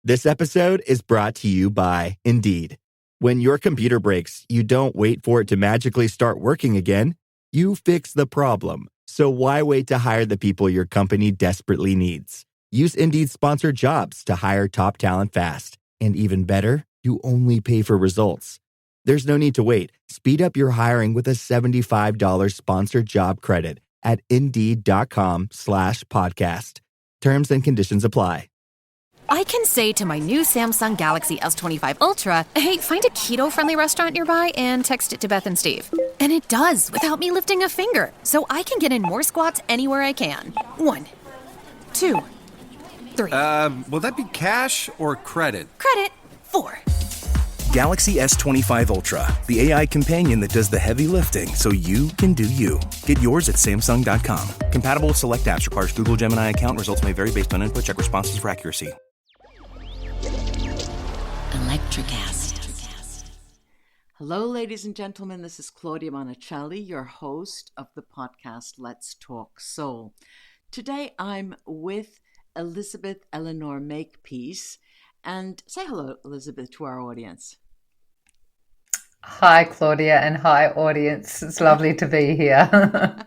This episode is brought to you by Indeed. When your computer breaks, you don't wait for it to magically start working again. You fix the problem. So why wait to hire the people your company desperately needs? Use Indeed's sponsored jobs to hire top talent fast. And even better, you only pay for results. There's no need to wait. Speed up your hiring with a $75 sponsored job credit at Indeed.com/podcast. Terms and conditions apply. I can say to my new Samsung Galaxy S25 Ultra, hey, find a keto-friendly restaurant nearby and text it to Beth and Steve. And it does without me lifting a finger, so I can get in more squats anywhere I can. 1, 2, 3. Will that be cash or credit? Credit. 4. Galaxy S25 Ultra, the AI companion that does the heavy lifting so you can do you. Get yours at Samsung.com. Compatible with select apps. Requires Google Gemini account. Results may vary based on input. Check responses for accuracy. Electricast. Hello, ladies and gentlemen. This is Claudia Monticelli, your host of the podcast Let's Talk Soul. Today, I'm with Elizabeth Eleanor Makepeace. And say hello, Elizabeth, to our audience. Hi, Claudia, and hi, audience. It's lovely to be here. I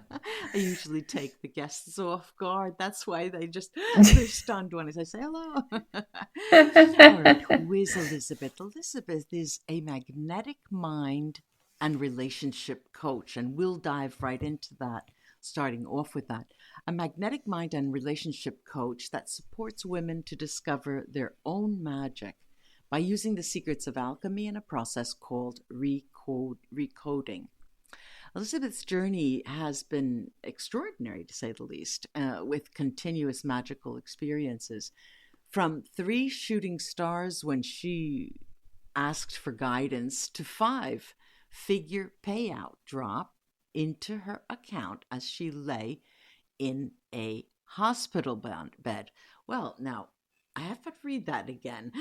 usually take the guests off guard. That's why they're stunned when I say hello. All right, who is Elizabeth? Elizabeth is a magnetic mind and relationship coach, and we'll dive right into that, starting off with that. A magnetic mind and relationship coach that supports women to discover their own magic by using the secrets of alchemy in a process called recoding. Elizabeth's journey has been extraordinary, to say the least, with continuous magical experiences. From 3 shooting stars when she asked for guidance to 5-figure payout drop into her account as she lay in a hospital bed. Well, now, I have to read that again.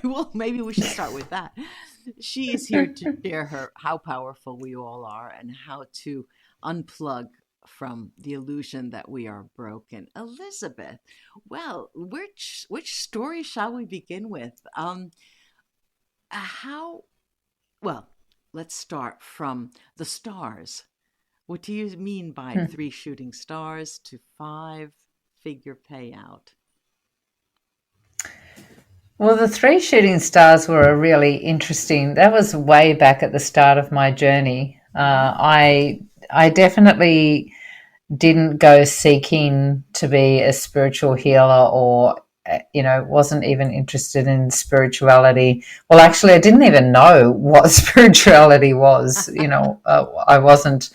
Well, maybe we should start with that. She is here to share how powerful we all are and how to unplug from the illusion that we are broken. Elizabeth, well, which story shall we begin with? Let's start from the stars. What do you mean by 3 shooting stars to 5-figure payout? Well, the 3 shooting stars were really interesting. That was way back at the start of my journey. I definitely didn't go seeking to be a spiritual healer or, wasn't even interested in spirituality. Well, actually, I didn't even know what spirituality was. I wasn't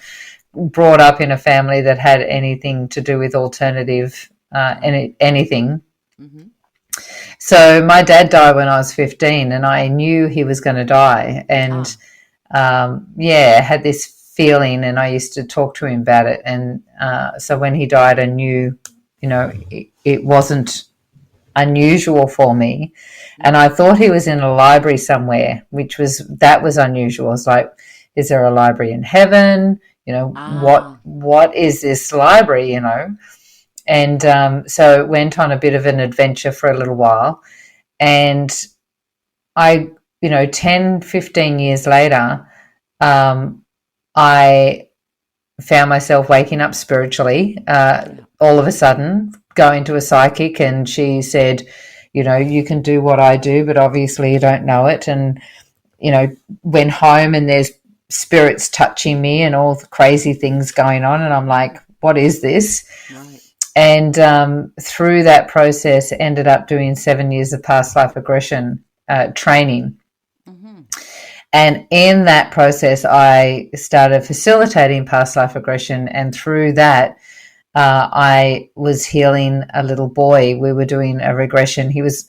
brought up in a family that had anything to do with alternative anything. Mm-hmm. So my dad died when I was 15 and I knew he was going to die. And had this feeling, and I used to talk to him about it. And so when he died, I knew, it wasn't unusual for me. And I thought he was in a library somewhere, that was unusual. I was like, is there a library in heaven? What is this library, And so went on a bit of an adventure for a little while. And I, 10, 15 years later, I found myself waking up spiritually all of a sudden, going to a psychic, and she said, you can do what I do, but obviously you don't know it. And, went home and there's spirits touching me and all the crazy things going on. And I'm like, what is this? Right. And through that process, ended up doing 7 years of past life regression training. Mm-hmm. And in that process, I started facilitating past life regression. And through that, I was healing a little boy. We were doing a regression. It was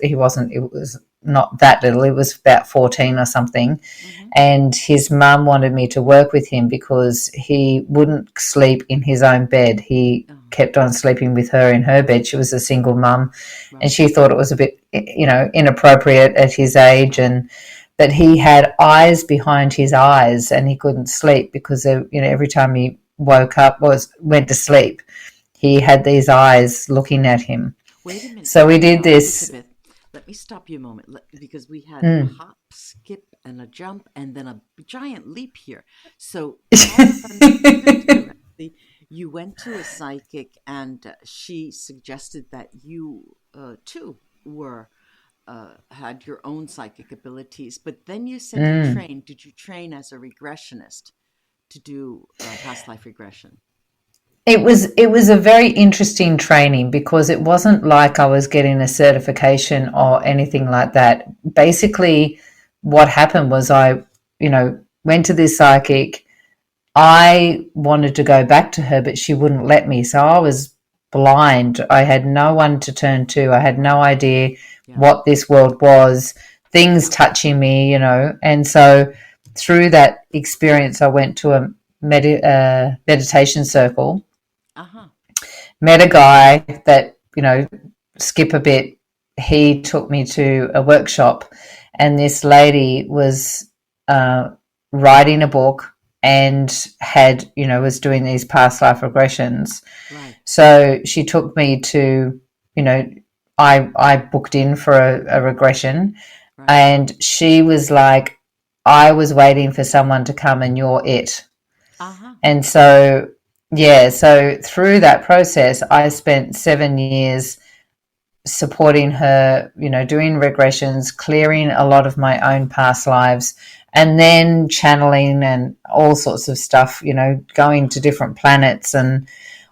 not that little. It was about 14 or something. Mm-hmm. And his mum wanted me to work with him because he wouldn't sleep in his own bed. He kept on sleeping with her in her bed. She was a single mum, right. And she thought it was a bit, inappropriate at his age. But he had eyes behind his eyes and he couldn't sleep because, every time he woke up went to sleep, he had these eyes looking at him. Wait a minute. So we did this. Elizabeth, let me stop you a moment because we had a hop, skip, and a jump, and then a giant leap here. So, if I understood correctly, you went to a psychic, and she suggested that you too were had your own psychic abilities. But then you said you trained. Did you train as a regressionist to do past life regression? It was a very interesting training because it wasn't like I was getting a certification or anything like that. Basically, what happened was I, went to this psychic. I wanted to go back to her, but she wouldn't let me. So I was blind. I had no one to turn to. I had no idea what this world was, things touching me, And so through that experience, I went to a meditation circle. Met a guy that, skip a bit. He took me to a workshop, and this lady was writing a book and had, was doing these past life regressions. Right. So she took me to, I booked in for a regression, right. And she was like, I was waiting for someone to come and you're it. And so, so through that process, I spent 7 years supporting her, doing regressions, clearing a lot of my own past lives, and then channeling and all sorts of stuff, going to different planets and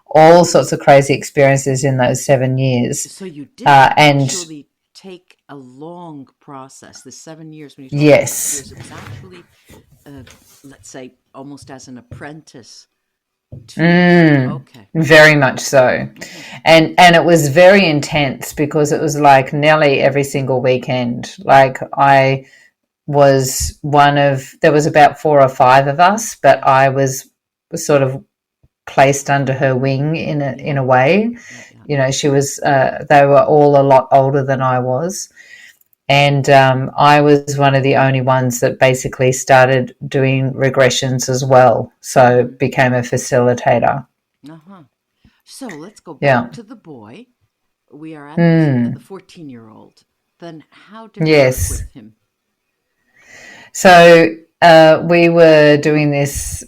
all sorts of crazy experiences in those 7 years. So you did actually take a long process, the 7 years when you talk about 7 years, it was actually, let's say, almost as an apprentice. Okay. Very much so. And it was very intense because it was like nearly every single weekend. Like I was there was about 4 or 5 of us, but I was sort of placed under her wing in a way. She was, they were all a lot older than I was. And I was one of the only ones that basically started doing regressions as well. So became a facilitator. So let's go back to the boy. We are at the 14-year-old. Then how did you work with him? So we were doing this,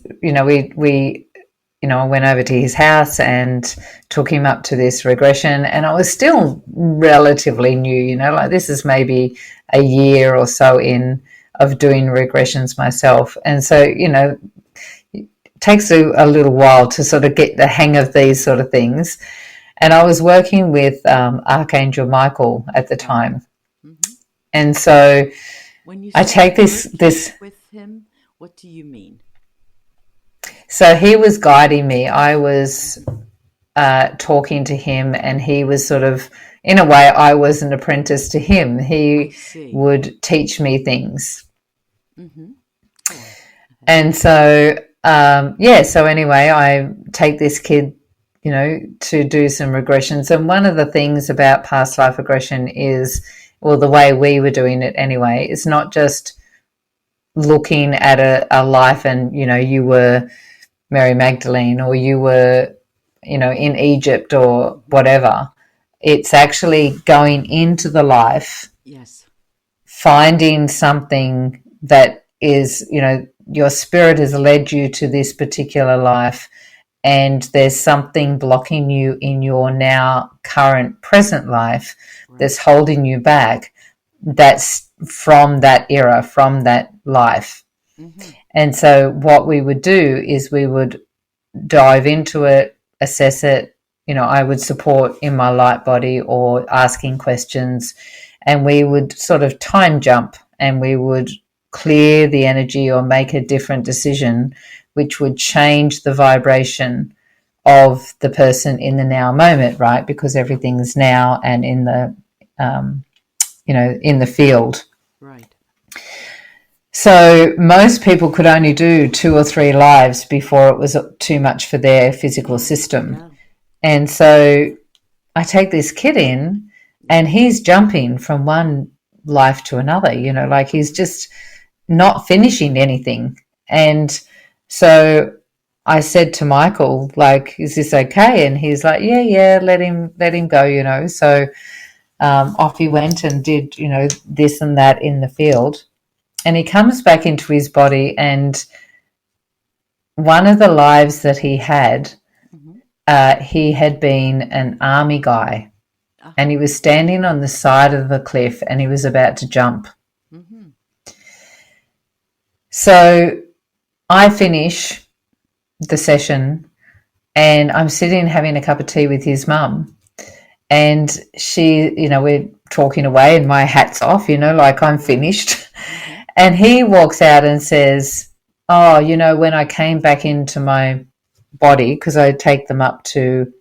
I went over to his house and took him up to this regression, and I was still relatively new, like this is maybe a year or so in of doing regressions myself. And so, it takes a little while to sort of get the hang of these sort of things. And I was working with Archangel Michael at the time. And so when you I take this with him, what do you mean? So he was guiding me. I was talking to him, and he was sort of, in a way, I was an apprentice to him. He would teach me things. And so, so anyway, I take this kid, to do some regressions. And one of the things about past life regression is, well, the way we were doing it anyway, it's not just looking at a life and, you were Mary Magdalene or you were, in Egypt or whatever. It's actually going into the life, finding something that is, your spirit has led you to this particular life, and there's something blocking you in your now current present life that's holding you back. That's from that era, from that life. And so what we would do is we would dive into it, assess it. I would support in my light body or asking questions, and we would sort of time jump, and we would clear the energy or make a different decision, which would change the vibration of the person in the now moment, right? Because everything's now and in the, in the field. Right. So most people could only do 2 or 3 lives before it was too much for their physical system. Yeah. And so I take this kid in, and he's jumping from one life to another, like he's just not finishing anything. And so I said to Michael, like, is this okay? And he's like, yeah, let him go, So Off he went and did, this and that in the field. And he comes back into his body, and one of the lives that he had been an army guy, and he was standing on the side of the cliff and he was about to jump. Mm-hmm. So I finish the session and I'm sitting having a cup of tea with his mum, and she, we're talking away and my hat's off, like I'm finished. Mm-hmm. And he walks out and says, oh, when I came back into my body, because I take them up to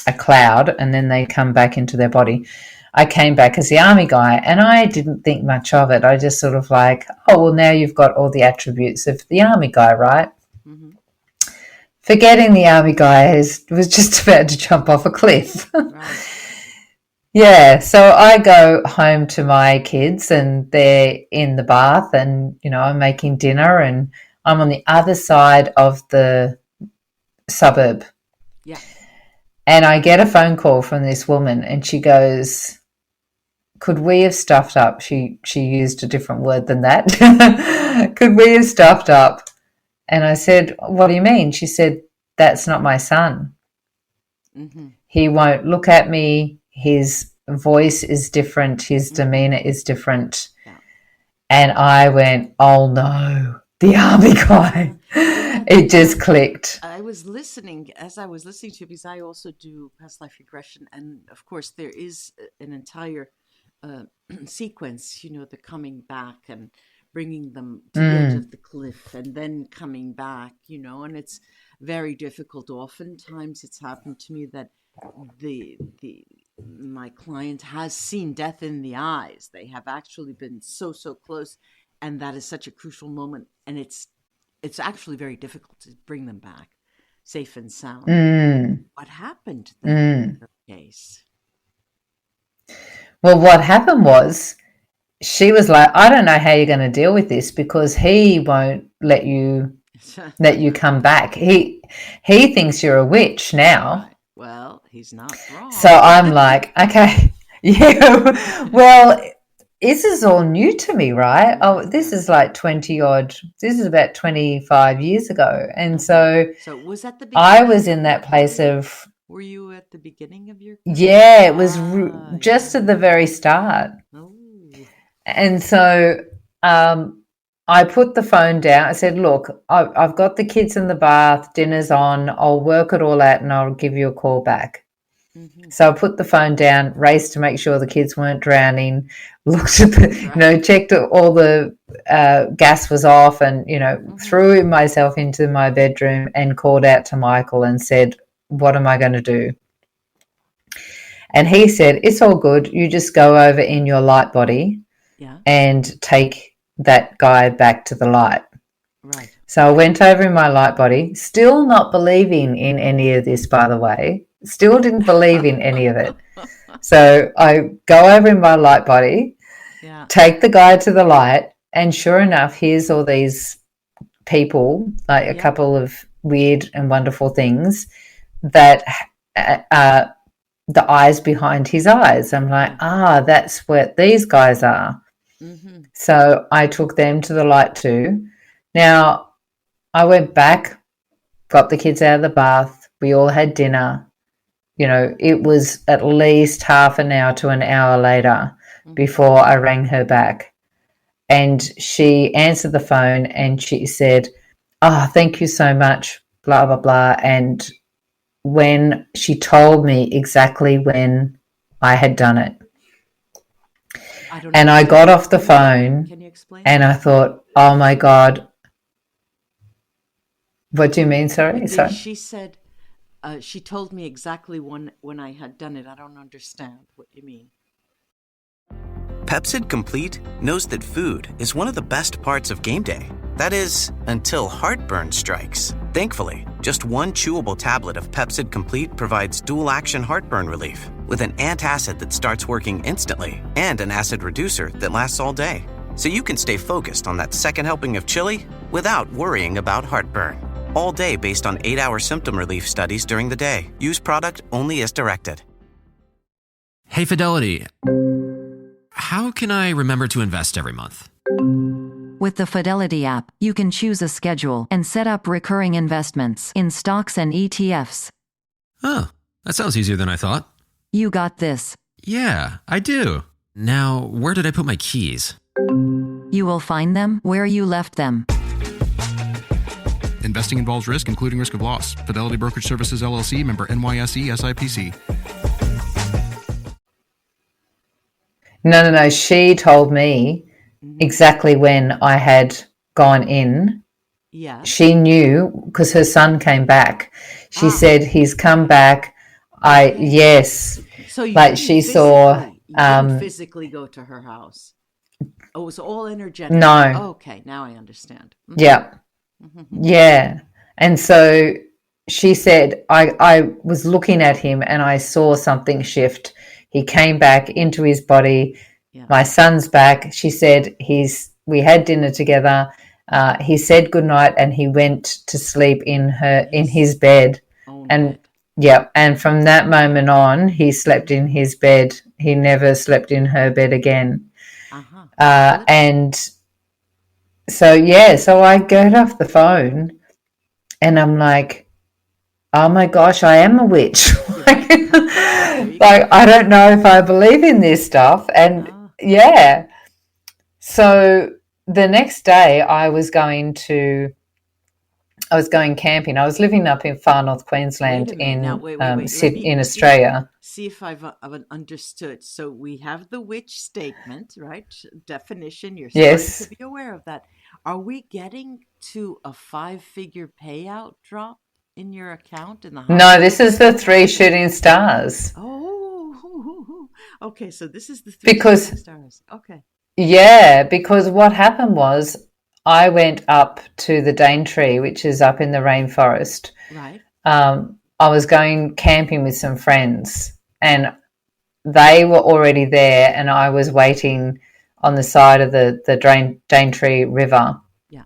a cloud and then they come back into their body, I came back as the army guy, and I didn't think much of it. I just sort of like, oh, well, now you've got all the attributes of the army guy, right? Mm-hmm. Forgetting the army guy was just about to jump off a cliff. Right. Yeah, so I go home to my kids and they're in the bath, and, I'm making dinner, and I'm on the other side of the suburb. Yeah. And I get a phone call from this woman, and she goes, could we have stuffed up? She used a different word than that. Could we have stuffed up? And I said, what do you mean? She said, that's not my son. Mm-hmm. He won't look at me. His voice is different. His demeanor is different. Yeah. And I went, oh no, the army guy. It just clicked. I was listening to you, because I also do past life regression. And of course, there is an entire sequence, the coming back and bringing them to the edge of the cliff and then coming back, and it's very difficult. Oftentimes it's happened to me that my client has seen death in the eyes. They have actually been so close, and that is such a crucial moment, and it's actually very difficult to bring them back safe and sound. What happened then in her case? Well, what happened was she was like, I don't know how you're going to deal with this, because he won't let you come back. He thinks you're a witch now. Right. Well, he's not wrong. So I'm like, okay, yeah, well, this is all new to me, right? Oh, this is like this is about 25 years ago. And so was that the beginning? I was in that place of... Were you at the beginning of your... Yeah, it was just at the very start. Oh. And so I put the phone down. I said, look, I've got the kids in the bath, dinner's on, I'll work it all out and I'll give you a call back. Mm-hmm. So I put the phone down, raced to make sure the kids weren't drowning, looked at the, checked all the gas was off, and, threw myself into my bedroom and called out to Michael and said, what am I going to do? And he said, it's all good. You just go over in your light body and take that guy back to the light. Right. So I went over in my light body, still not believing in any of this, by the way. Still didn't believe in any of it. So I go over in my light body, take the guy to the light, and sure enough, here's all these people, like a couple of weird and wonderful things that the eyes behind his eyes. I'm like, that's what these guys are. Mm-hmm. So I took them to the light too. Now, I went back, got the kids out of the bath. We all had dinner. It was at least half an hour to an hour later before I rang her back. And she answered the phone and she said, thank you so much, blah, blah, blah. And when she told me exactly when I had done it, I got off the phone. Can you explain? And I thought, oh my God. What do you mean? Sorry. She said, she told me exactly when I had done it. I don't understand what you mean. Pepsid Complete knows that food is one of the best parts of game day. That is, until heartburn strikes. Thankfully, just one chewable tablet of Pepsid Complete provides dual-action heartburn relief with an antacid that starts working instantly and an acid reducer that lasts all day. So you can stay focused on that second helping of chili without worrying about heartburn. All day based on 8-hour symptom relief studies during the day. Use product only as directed. Hey, Fidelity. how can I remember to invest every month? With the Fidelity app, you can choose a schedule and set up recurring investments in stocks and ETFs. Oh, that sounds easier than I thought. You got this. Yeah, I do. Now, where did I put my keys? You will find them where you left them. Investing involves risk, including risk of loss. Fidelity Brokerage Services, LLC, member NYSE, SIPC. No. She told me exactly when I had gone in. Yeah. She knew because her son came back. She said he's come back. Yes. So you like she saw. You didn't physically go to her house. Oh, it was all energetic. No. Oh, okay, now I understand. Yeah. Yeah. And so she said, I was looking at him and I saw something shift. He came back into his body. Yeah. My son's back. She said we had dinner together. He said goodnight and he went to sleep in his bed. And yeah, and from that moment on, he slept in his bed. He never slept in her bed again. And so I get off the phone and I'm like, oh my gosh, I am a witch. like I don't know if I believe in this stuff. And so the next day I was going camping. I was living up in far north Queensland in Australia. See if I've understood. So we have the witch statement, right? Definition. You're supposed to be aware of that. Are we getting to a 5-figure payout drop in your account in the hospital? No, this is the 3 shooting stars. Oh, okay. So this is the 3 shooting stars. Okay. Yeah, because what happened was I went up to the Daintree, which is up in the rainforest. Right. I was going camping with some friends and they were already there and I was waiting on the side of the Daintree River. Yeah.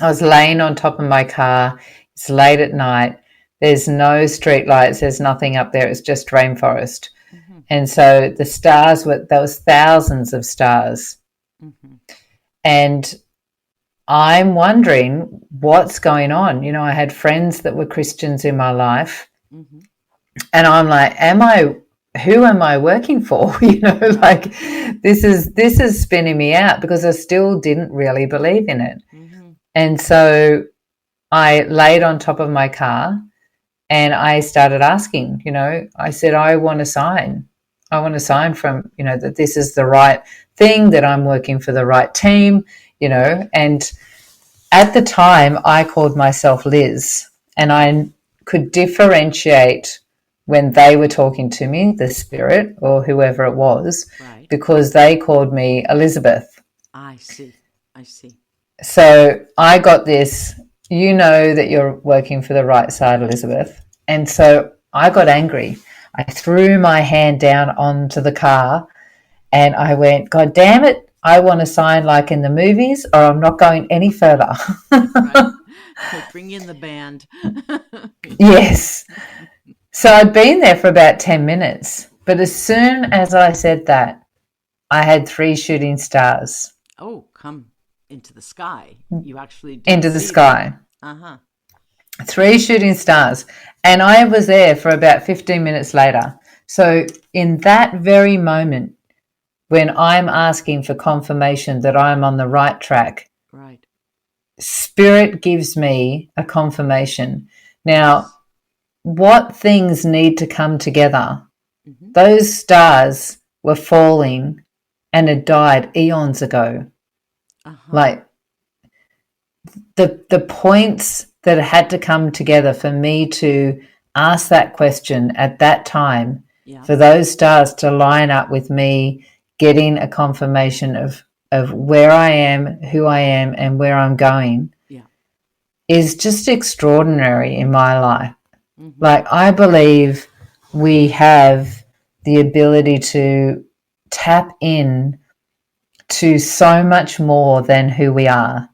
I was laying on top of my car. It's late at night. There's no street lights. There's nothing up there. It's just rainforest. Mm-hmm. And so the stars there was thousands of stars. Mm-hmm. And I'm wondering what's going on. You know, I had friends that were Christians in my life. Mm-hmm. And I'm like, who am I working for? You know, like this is spinning me out because I still didn't really believe in it. Mm-hmm. And so I laid on top of my car and I started asking, you know, I said, I want to sign from, you know, that this is the right thing, that I'm working for the right team, you know. And at the time I called myself Liz and I could differentiate when they were talking to me, the spirit or whoever it was, right, because they called me Elizabeth. I see. So I got this, you know that you're working for the right side, Elizabeth. And so I got angry. I threw my hand down onto the car and I went, God damn it, I want to sign like in the movies or I'm not going any further. Right. Bring in the band. Yes. So I'd been there for about 10 minutes. But as soon as I said that, I had 3 shooting stars. Oh, come into the sky. You actually did into the sky. Them. Uh-huh. 3 shooting stars. And I was there for about 15 minutes later. So in that very moment, when I'm asking for confirmation that I'm on the right track, right, Spirit gives me a confirmation. Now, what things need to come together? Mm-hmm. Those stars were falling and had died eons ago. Uh-huh. Like the points that had to come together for me to ask that question at that time, for those stars to line up with me getting a confirmation of where I am, who I am, and where I'm going, is just extraordinary in my life. Mm-hmm. Like, I believe we have the ability to tap in to so much more than who we are.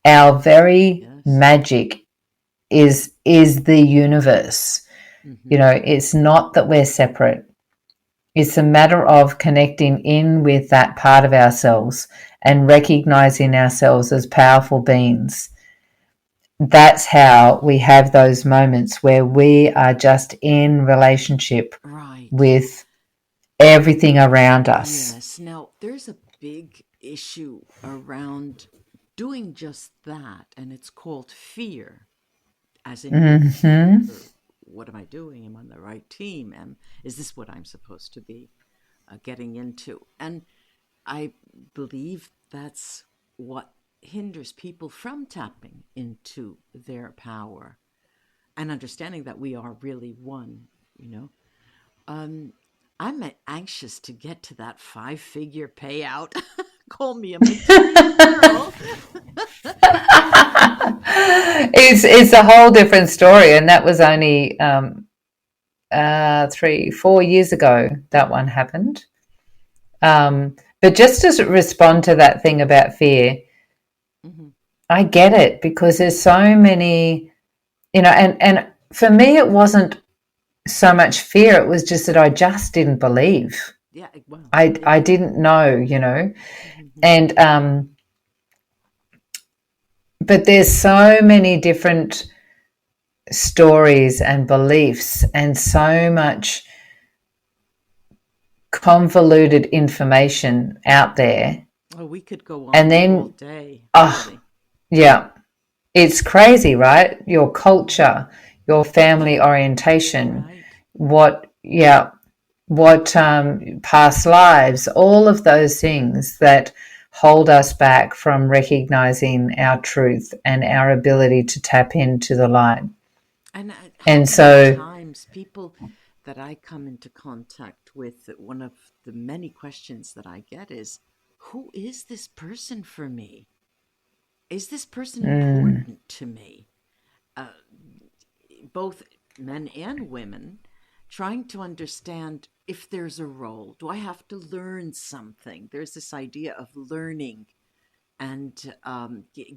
Our very magic is the universe. Mm-hmm. You know, it's not that we're separate. It's a matter of connecting in with that part of ourselves and recognizing ourselves as powerful beings. That's how we have those moments where we are just in relationship with everything around us. Yes. Now, there's a big issue around doing just that, and it's called fear. As in, what am I doing? Am I on the right team? Is this what I'm supposed to be getting into? And I believe that's what hinders people from tapping into their power and understanding that we are really one, I'm anxious to get to that 5-figure payout. Call me a material girl. It's a whole different story, and that was only 3-4 years ago that one happened. But just to respond to that thing about fear, I get it, because there's so many, and for me it wasn't so much fear, it was just that I just didn't believe. Yeah, well, I didn't know, and but there's so many different stories and beliefs and so much convoluted information out there. Oh, we could go on and then all day. Really. Yeah, it's crazy, right? Your culture, your family orientation, what past lives, all of those things that hold us back from recognizing our truth and our ability to tap into the light. And so times people that I come into contact with, one of the many questions that I get is, who is this person for me? Is this person important to me? Both men and women trying to understand if there's a role. Do I have to learn something? There's this idea of learning and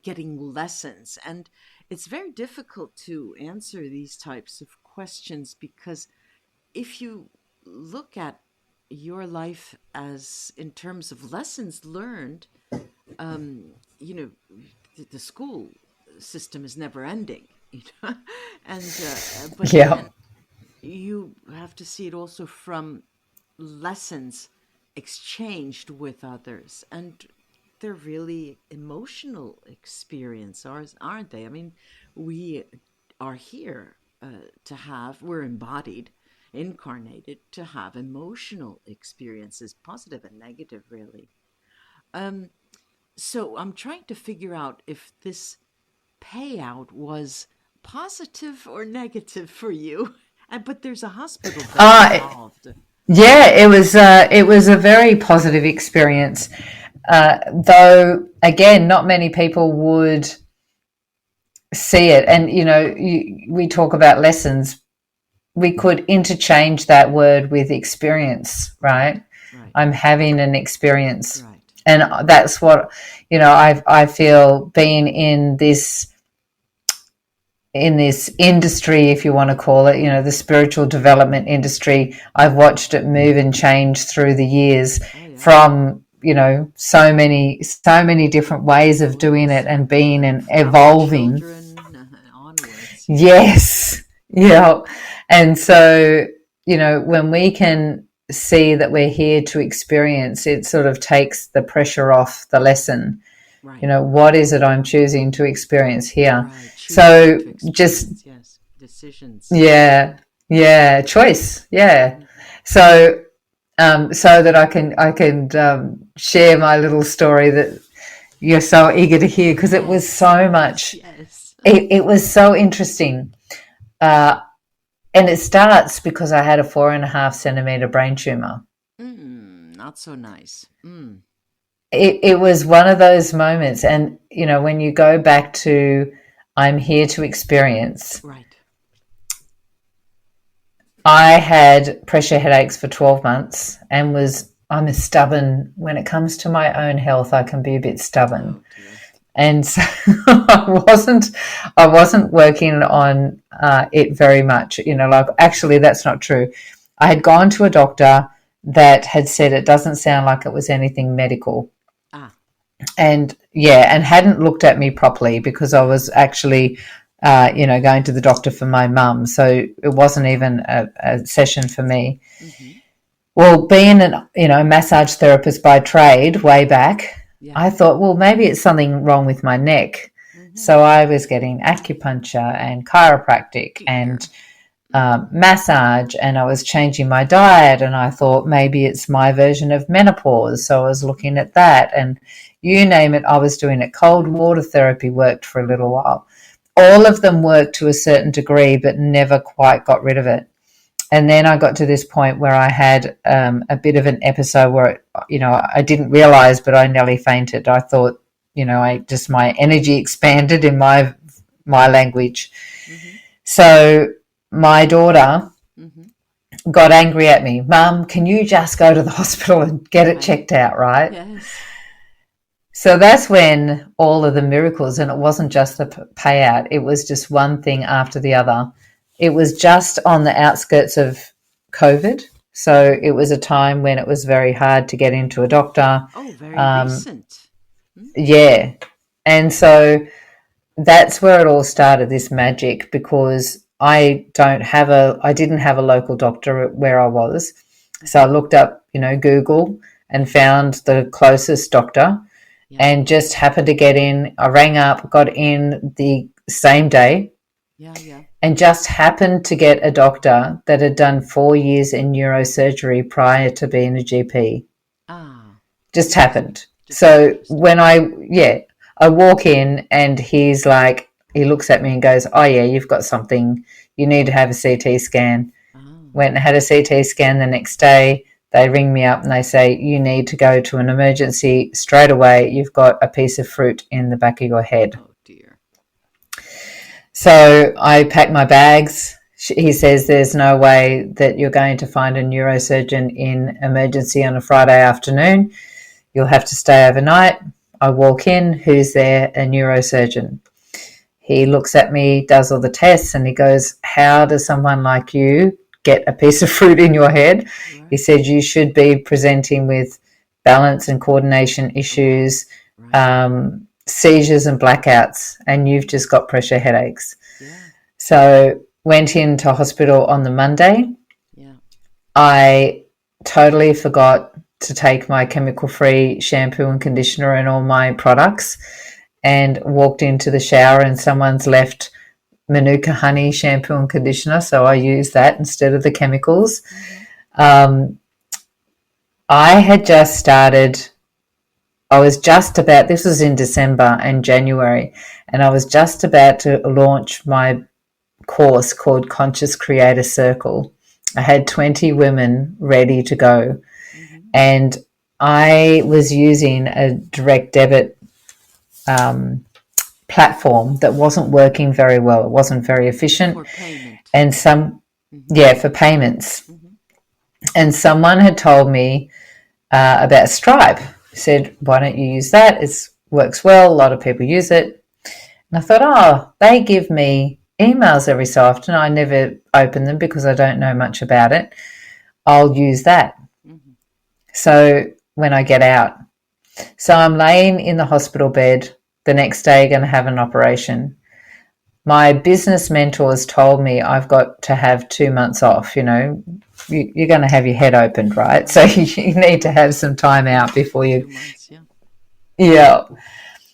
getting lessons. And it's very difficult to answer these types of questions, because if you look at your life as in terms of lessons learned, the school system is never ending, and but then you have to see it also from lessons exchanged with others, and they're really emotional experiences, aren't they? I mean, we are here we're embodied, incarnated to have emotional experiences, positive and negative, really. So I'm trying to figure out if this payout was positive or negative for you. But there's a hospital involved. Yeah, it was a very positive experience. Though, again, not many people would see it. And, we talk about lessons. We could interchange that word with experience, right? I'm having an experience. Right. And that's what, I feel, being in this industry, if you want to call it, the spiritual development industry, I've watched it move and change through the years from, so many different ways of doing it and being and evolving. Yes. Yeah. And so, when we can see that we're here to experience, it sort of takes the pressure off the lesson. Right. What is it I'm choosing to experience here? Right. So just decisions. Yeah, choice. Yeah. So that I can share my little story that you're so eager to hear, because it was so much. Yes. It was so interesting. And it starts because I had a 4.5 centimeter brain tumor. Not so nice. It was one of those moments. And, when you go back to I'm here to experience. Right. I had pressure headaches for 12 months and I'm a stubborn, when it comes to my own health, I can be a bit stubborn. And so I wasn't working on it very much, actually that's not true. I had gone to a doctor. that had said it doesn't sound like it was anything medical. And hadn't looked at me properly because I was actually, going to the doctor for my mum. So it wasn't even a session for me. Mm-hmm. Well, being a massage therapist by trade way back, I thought, well, maybe it's something wrong with my neck. Mm-hmm. So I was getting acupuncture and chiropractic and massage, and I was changing my diet, and I thought maybe it's my version of menopause. So I was looking at that, and you name it, I was doing it. Cold water therapy worked for a little while. All of them worked to a certain degree, but never quite got rid of it. And then I got to this point where I had a bit of an episode where, I didn't realize, but I nearly fainted. I thought, my energy expanded in my language. Mm-hmm. So my daughter got angry at me. Mum, can you just go to the hospital and get it checked out, right? Yes. So that's when all of the miracles, and it wasn't just the payout, it was just one thing after the other. It was just on the outskirts of COVID. So it was a time when it was very hard to get into a doctor. Oh, very recent. Yeah. And so that's where it all started, this magic, because I didn't have a local doctor where I was. So I looked up, Google and found the closest doctor and just happened to get in. I rang up, got in the same day. And just happened to get a doctor that had done 4 years in neurosurgery prior to being a GP. Just happened. So when I walk in and he looks at me and goes, oh yeah, you've got something, you need to have a CT scan. Went and had a CT scan the next day. They ring me up and they say, you need to go to an emergency straight away. You've got a piece of fruit in the back of your head. So I packed my bags. He says there's no way that you're going to find a neurosurgeon in emergency on a Friday afternoon. You'll have to stay overnight. I walk in. Who's there? A neurosurgeon. He looks at me, does all the tests, and he goes, how does someone like you get a piece of fruit in your head? Right. He said you should be presenting with balance and coordination issues, seizures and blackouts, and you've just got pressure headaches. So went into hospital on the Monday. I totally forgot to take my chemical-free shampoo and conditioner and all my products, and walked into the shower and someone's left Manuka honey shampoo and conditioner, so I used that instead of the chemicals. I had just started, this was in December and January, and I was just about to launch my course called Conscious Creator Circle. I had 20 women ready to go, and I was using a direct debit platform that wasn't working very well. It wasn't very efficient. For payment. And for payments. And someone had told me about Stripe. Said, why don't you use that? It works well. A lot of people use it. And I thought, they give me emails every so often. I never open them because I don't know much about it. I'll use that. So when I get out. So I'm laying in the hospital bed the next day, going to have an operation. My business mentors told me I've got to have 2 months off. You're going to have your head opened, right? So you need to have some time out before you. 2 months, yeah.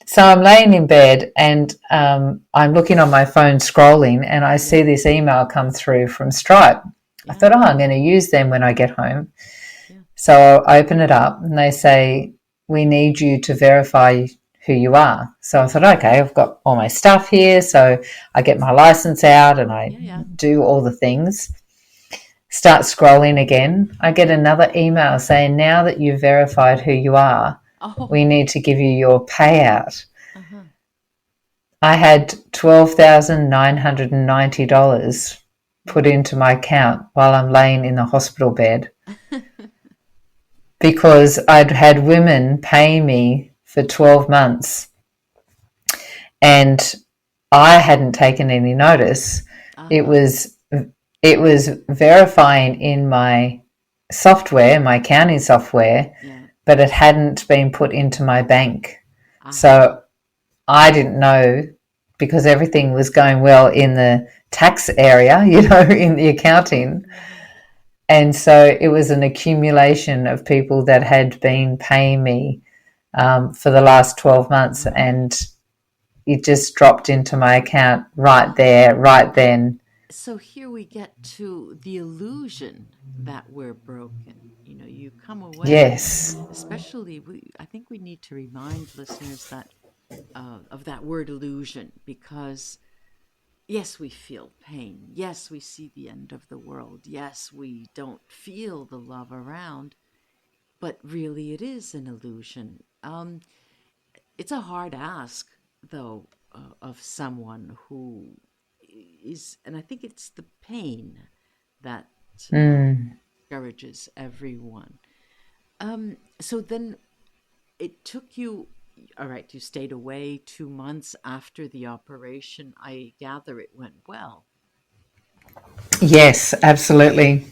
So I'm laying in bed and I'm looking on my phone scrolling, and I see this email come through from Stripe. I thought, I'm going to use them when I get home. So I open it up and they say, we need you to verify who you are. So I thought, okay, I've got all my stuff here. So I get my license out and I do all the things. Start scrolling again. I get another email saying, now that you've verified who you are, we need to give you your payout. I had $12,990 put into my account while I'm laying in the hospital bed because I'd had women paying me for 12 months and I hadn't taken any notice. It was verifying in my software, my accounting software, but it hadn't been put into my bank. So I didn't know, because everything was going well in the tax area, in the accounting. And so it was an accumulation of people that had been paying me for the last 12 months, and it just dropped into my account right there, right then. So here we get to the illusion that we're broken. You come away. Yes. Especially, I think we need to remind listeners that of that word illusion, because yes, we feel pain. Yes, we see the end of the world. Yes, we don't feel the love around, but really it is an illusion. It's a hard ask, though, of someone who is, and I think it's the pain that discourages everyone. So then it took you, all right, you stayed away 2 months after the operation. I gather it went well. Yes, absolutely.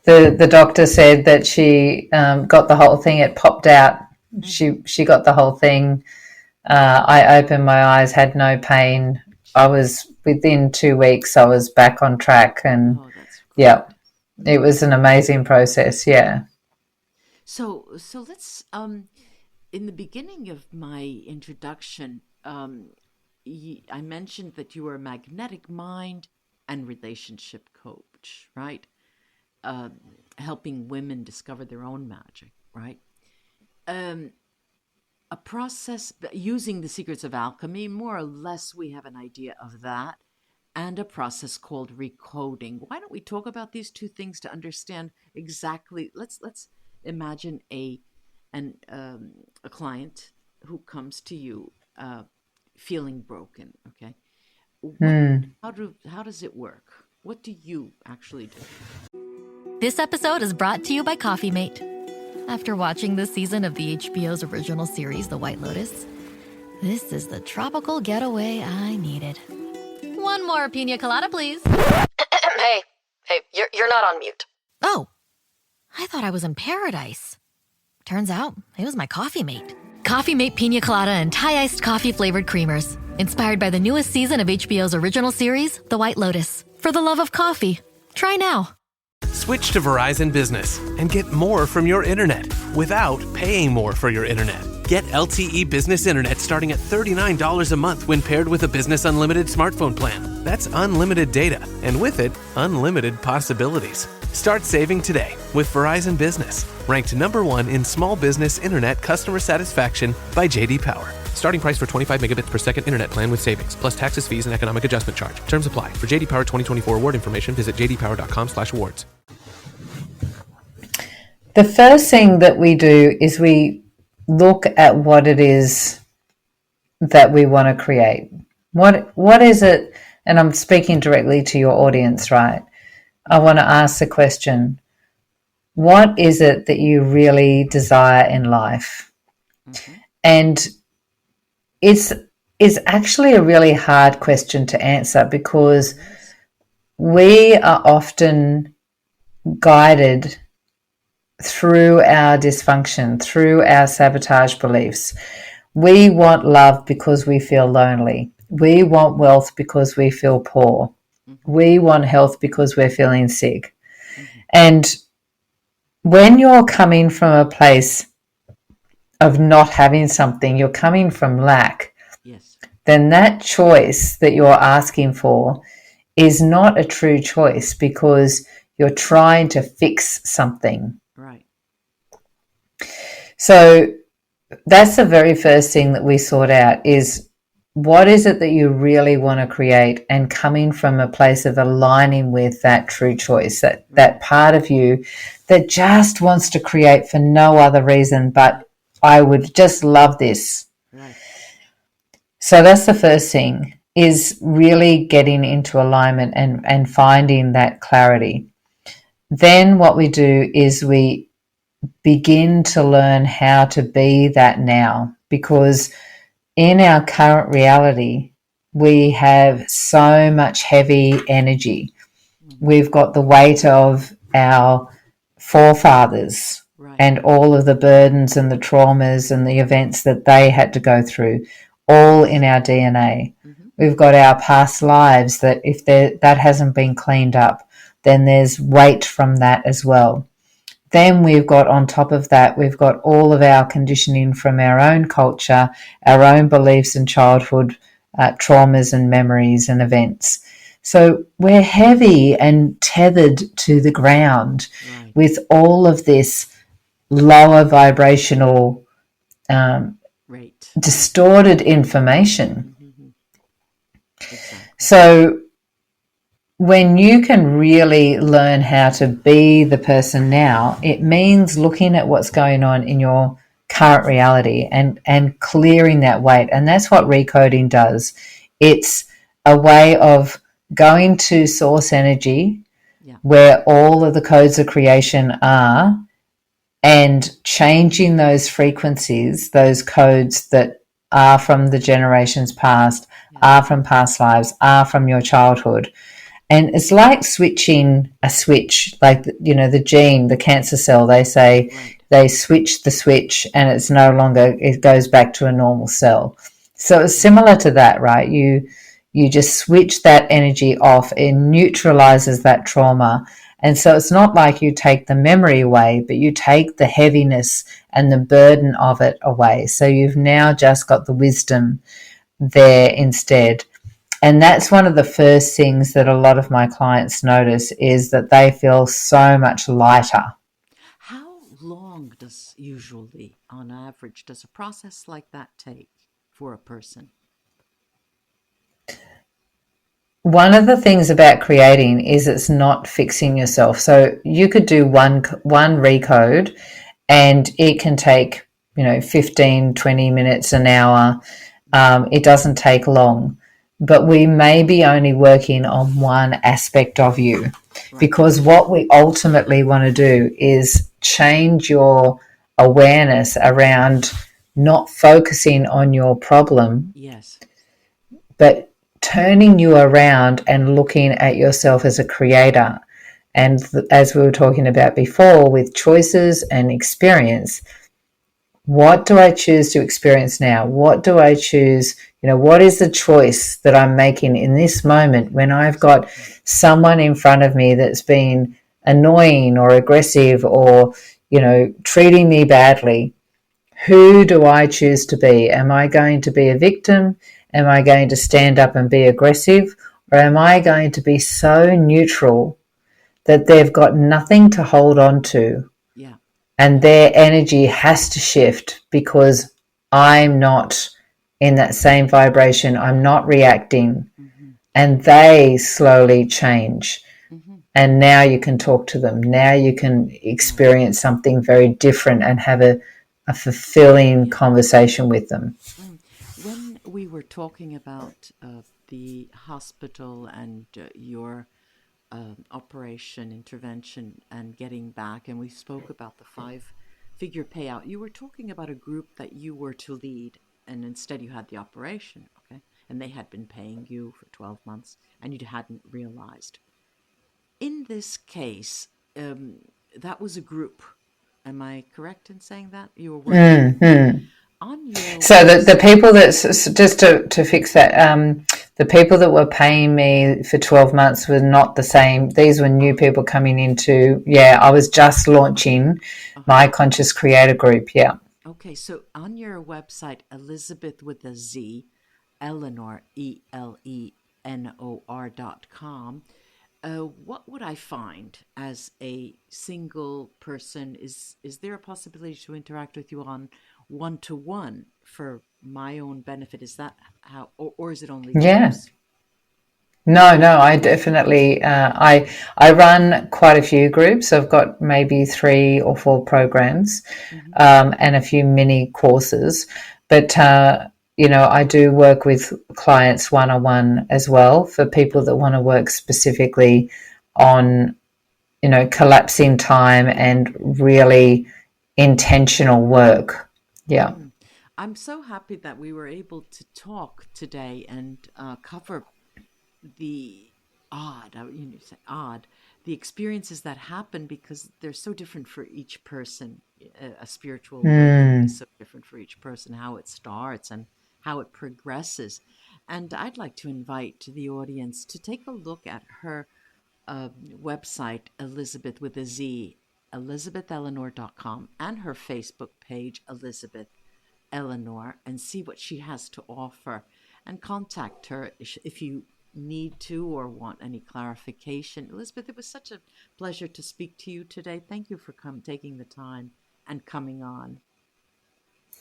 The doctor said that she got the whole thing. It popped out. She got the whole thing. I opened my eyes, had no pain. I was, within 2 weeks, I was back on track, and it was an amazing process. Yeah. So let's in the beginning of my introduction, I mentioned that you were a magnetic mind and relationship coach, right? Helping women discover their own magic, right? A process using the secrets of alchemy, more or less we have an idea of that, and a process called recoding. Why don't we talk about these two things to understand exactly? Let's imagine a client who comes to you feeling broken. Okay, how does it work? What do you actually do? This episode is brought to you by Coffee Mate. After watching this season of the HBO's original series, The White Lotus, this is the tropical getaway I needed. One more pina colada, please. Hey, you're not on mute. Oh, I thought I was in paradise. Turns out it was my Coffee Mate. Coffee Mate pina colada and Thai iced coffee flavored creamers. Inspired by the newest season of HBO's original series, The White Lotus. For the love of coffee. Try now. Switch to Verizon Business and get more from your internet without paying more for your internet. Get LTE Business Internet starting at $39 a month when paired with a Business Unlimited smartphone plan. That's unlimited data, and with it, unlimited possibilities. Start saving today with Verizon Business, ranked #1 in small business internet customer satisfaction by J.D. Power. Starting price for 25 megabits per second internet plan with savings, plus taxes, fees, and economic adjustment charge. Terms apply. For J.D. Power 2024 award information, visit jdpower.com/awards. The first thing that we do is we look at what it is that we want to create. What is it? And I'm speaking directly to your audience, right? I want to ask the question, what is it that you really desire in life? Mm-hmm. And it's actually a really hard question to answer, because we are often guided through our dysfunction, through our sabotage beliefs. We want love because we feel lonely. We want wealth because we feel poor. We want health because we're feeling sick. And when you're coming from a place of not having something, you're coming from lack, then that choice that you're asking for is not a true choice, because you're trying to fix something. Right. So that's the very first thing that we sort out, is what is it that you really want to create, and coming from a place of aligning with that true choice, that part of you that just wants to create for no other reason but I would just love this. Right. So that's the first thing, is really getting into alignment and finding that clarity. Then what we do is we begin to learn how to be that now, because in our current reality, we have so much heavy energy. We've got the weight of our forefathers and all of the burdens and the traumas and the events that they had to go through, all in our DNA. We've got our past lives that if that hasn't been cleaned up, then there's weight from that as well. Then we've got on top of that, we've got all of our conditioning from our own culture, our own beliefs in childhood, traumas and memories and events. So we're heavy and tethered to the ground with all of this lower vibrational, distorted information. So when you can really learn how to be the person now, it means looking at what's going on in your current reality and clearing that weight. And that's what recoding does. It's a way of going to source energy where all of the codes of creation are and changing those frequencies, those codes that are from the generations past, are from past lives, are from your childhood. And it's like switching a switch, like, the gene, the cancer cell, they say they switch the switch and it's no longer, it goes back to a normal cell. So it's similar to that, right? You just switch that energy off, it neutralizes that trauma. And so it's not like you take the memory away, but you take the heaviness and the burden of it away. So you've now just got the wisdom there instead. And that's one of the first things that a lot of my clients notice, is that they feel so much lighter. How long does usually, on average, does a process like that take for a person? One of the things about creating is it's not fixing yourself. So you could do one recode and it can take, 15, 20 minutes, an hour. It doesn't take long. But we may be only working on one aspect of you, because what we ultimately want to do is change your awareness around not focusing on your problem, but turning you around and looking at yourself as a creator. And as we were talking about before, with choices and experience, what do I choose to experience now? What do I choose? What is the choice that I'm making in this moment when I've got someone in front of me that's been annoying or aggressive or, treating me badly? Who do I choose to be? Am I going to be a victim? Am I going to stand up and be aggressive? Or am I going to be so neutral that they've got nothing to hold on to? And their energy has to shift because I'm not in that same vibration. I'm not reacting. And they slowly change. And now you can talk to them. Now you can experience something very different and have a fulfilling conversation with them. When we were talking about the hospital and your operation, intervention, and getting back, and we spoke about the 5-figure payout, you were talking about a group that you were to lead, and instead you had the operation, okay? And they had been paying you for 12 months, and you hadn't realized. In this case, that was a group. Am I correct in saying that? You were working on your So the people that, just to fix that, the people that were paying me for 12 months were not the same. These were new people coming into, I was just launching my Conscious Creator Group, Okay, so on your website, Elizabeth with a Z, Eleanor, ELENOR.com, what would I find as a single person? Is there a possibility to interact with you on one-to-one for my own benefit? Is that how, or is it only groups? No, I definitely, I run quite a few groups. I've got maybe 3 or 4 programs, and a few mini courses, but, I do work with clients one-on-one as well for people that want to work specifically on, collapsing time and really intentional work. Yeah. I'm so happy that we were able to talk today and cover the the experiences that happen, because they're so different for each person. A spiritual Mm. awakening is so different for each person, how it starts and how it progresses. And I'd like to invite the audience to take a look at her website, Elizabeth with a Z, ElizabethEleanor.com, and her Facebook page, Elizabeth Eleanor, and see what she has to offer. And contact her if you need to or want any clarification. Elizabeth, it was such a pleasure to speak to you today. Thank you for taking the time and coming on.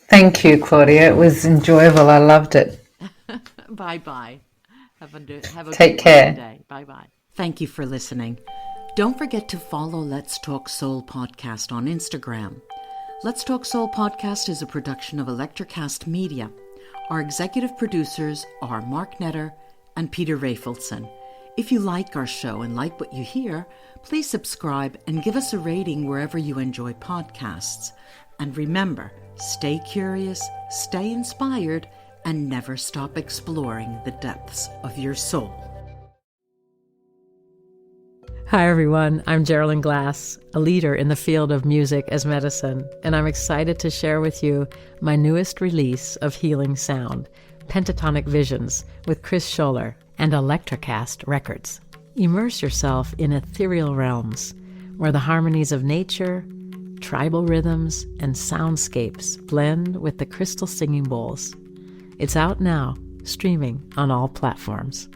Thank you, Claudia. It was enjoyable. I loved it. Bye-bye. Have a Take good care. day. Bye-bye. Thank you for listening. Don't forget to follow Let's Talk Soul Podcast on Instagram. Let's Talk Soul Podcast is a production of Electrocast Media. Our executive producers are Mark Netter and Peter Rafelson. If you like our show and like what you hear, please subscribe and give us a rating wherever you enjoy podcasts. And remember, stay curious, stay inspired, and never stop exploring the depths of your soul. Hi everyone, I'm Geraldine Glass, a leader in the field of music as medicine, and I'm excited to share with you my newest release of healing sound, Pentatonic Visions, with Chris Scholler and Electrocast Records. Immerse yourself in ethereal realms where the harmonies of nature, tribal rhythms, and soundscapes blend with the crystal singing bowls. It's out now, streaming on all platforms.